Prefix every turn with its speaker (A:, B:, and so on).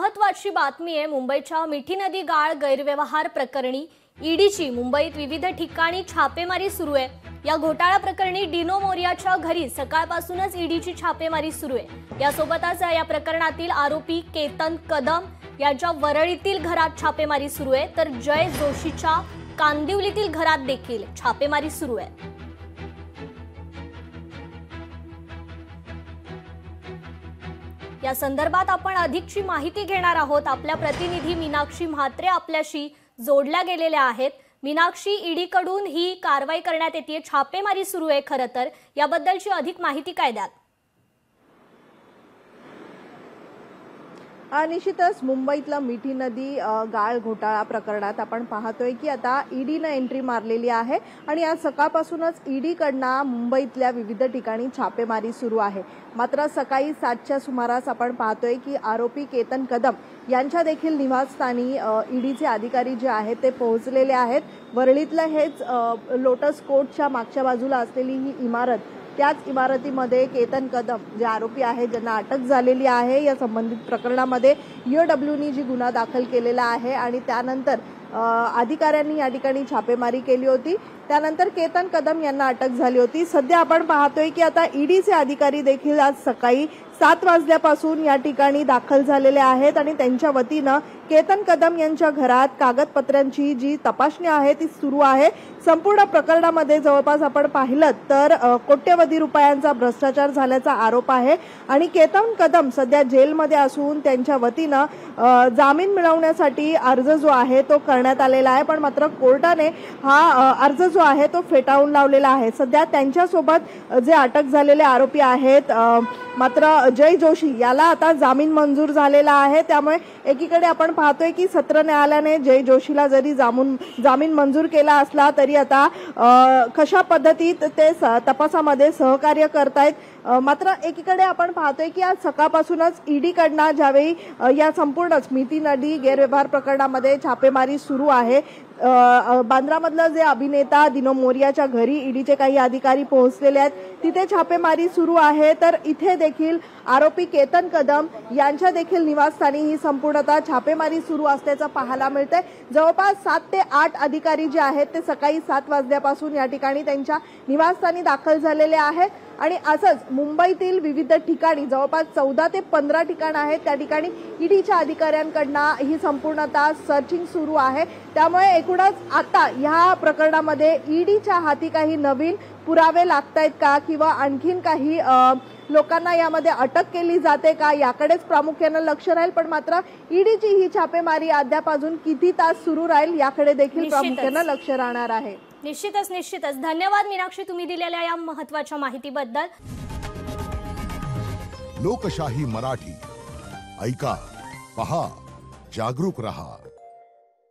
A: महत्त्वाची बातमी आहे। मुंबईच्या मिठी नदी गाळ गैरव्यवहार प्रकरणी ईडीची मुंबईत विविध ठिकाणी छापेमारी सुरू आहे। या घोटाळा प्रकरणी डिनो मोरियाच्या घरी सकाळपासूनच ईडीची छापेमारी सुरू आहे। यासोबतच या प्रकरणातील आरोपी केतन कदम यांच्या वरळीतील घरात छापेमारी सुरू आहे, तर जय जोशीच्या कांदिवलीतील घरात देखील छापेमारी सुरू आहे। या संदर्भात आपण अधिकची माहिती घेणार आहोत। आपल्या प्रतिनिधी मीनाक्षी म्हात्रे आपल्याशी जोडल्या गेलेल्या आहेत। मीनाक्षी, ईडी कडून ही कारवाई करण्यात येते, छापेमारी सुरू आहे, खरं तर याबद्दलची अधिक माहिती काय द्याल?
B: निश्चितच मुंबईतला मिठी नदी गाळ घोटाळा प्रकरणात आपण पाहतोय की आता ईडीने एंट्री मारलेली आहे आणि आज सकाळपासूनच ईडीकडनं मुंबईतल्या विविध ठिकाणी छापेमारी सुरू आहे। मात्र सकाळी 7च्या सुमारास आपण पाहतोय की आरोपी केतन कदम यांच्या देखील निवासस्थानी ईडीचे अधिकारी जे आहेत ते पोहोचलेले आहेत। वरळीतलं हेच लोटस कोर्टच्या मागच्या बाजूला असलेली ही इमारत, त्याच इमारतीमध्ये केतन कदम जे आरोपी आहेत ज्यांना अटक झालेली आहे या संबंधित प्रकरणामध्ये ईओडब्ल्यूनी जी गुन्हा दाखल केलेला आहे आणि त्यानंतर अधिकाऱ्यांनी या ठिकाणी छापेमारी केली होती। त्यानंतर केतन कदम यांना अटक झाली होती। सध्या आपण पाहतोय की आता ईडीचे अधिकारी देखील आज सकाळी 7 वाजल्यापासून या ठिकाणी दाखल झालेले आहेत आणि त्यांच्या वतीनं केतन कदम यांच्या घरात कागदपत्रांची जी तपासणी आहे ती सुरू आहे। संपूर्ण प्रकरणामध्ये जवळपास आपण पाहिलं तर कोट्यवधी रुपयांचा भ्रष्टाचार झाल्याचा आरोप आहे आणि केतन कदम सध्या जेलमध्ये असून त्यांच्या वतीनं जामीन मिळवण्यासाठी अर्ज जो आहे तो करण्यात आलेला आहे, पण मात्र कोर्टाने हा अर्ज जो आहे तो फेटाळून लावलेला आहे। सध्या त्यांच्यासोबत जे अटक झालेले आरोपी आहेत मात्र जय जोशी याला आता जामीन मंजूर झालेला आहे। त्यामुळे एकीकडे आपण पाहतोय की सत्र न्यायालयाने जय जोशीला जरी जामीन मंजूर केला असला तरी आता कशा पद्धतीत ते तपासामध्ये सहकार्य करतायत। मात्र एकीकडे आपण पाहतोय की आज सकाळपासूनच ईडीकडनं ज्यावेळी या संपूर्णच मिठी नदी गैरव्यवहार प्रकरणामध्ये छापेमारी सुरू आहे, बांद्रामधलं जे अभिनेता डिनो मोरियाच्या घरी ईडीचे काही अधिकारी पोहोचलेले आहेत, तिथे छापेमारी सुरू आहे। तर इथे देखील आरोपी केतन कदम यांच्या देखील निवासस्थानी ही संपूर्णतः छापेमारी सुरू असल्याचं पाहायला मिळतंय। जवळपास 7 ते 8 अधिकारी जे आहेत ते सकाळी 7 वाजल्यापासून या ठिकाणी त्यांच्या निवासस्थानी दाखल झालेले आहेत आणि असंच मुंबईतील विविध ठिकाणी जवळपास 14 ते 15 ठिकाणं आहेत, त्या ठिकाणी ईडीच्या अधिकाऱ्यांकडनं ही संपूर्णतः सर्चिंग सुरू आहे। त्यामुळे एकूणच आता या प्रकरणामध्ये ईडीच्या हाती काही नवीन पुरावे लागतायत का किंवा आणखीन काही लोकांना यामध्ये अटक केली जाते का याकडेच प्रामुख्याने लक्ष राहील, पण मात्र ईडीची ही छापेमारी अद्याप अजून किती तास सुरू राहील याकडे देखील प्रामुख्याने लक्ष राहणार आहे।
A: निश्चितच धन्यवाद मीनाक्षी, तुम्ही दिलेल्या या महत्त्वाच्या माहितीबद्दल।
C: लोकशाही मराठी ऐका, पहा, जागरूक रहा।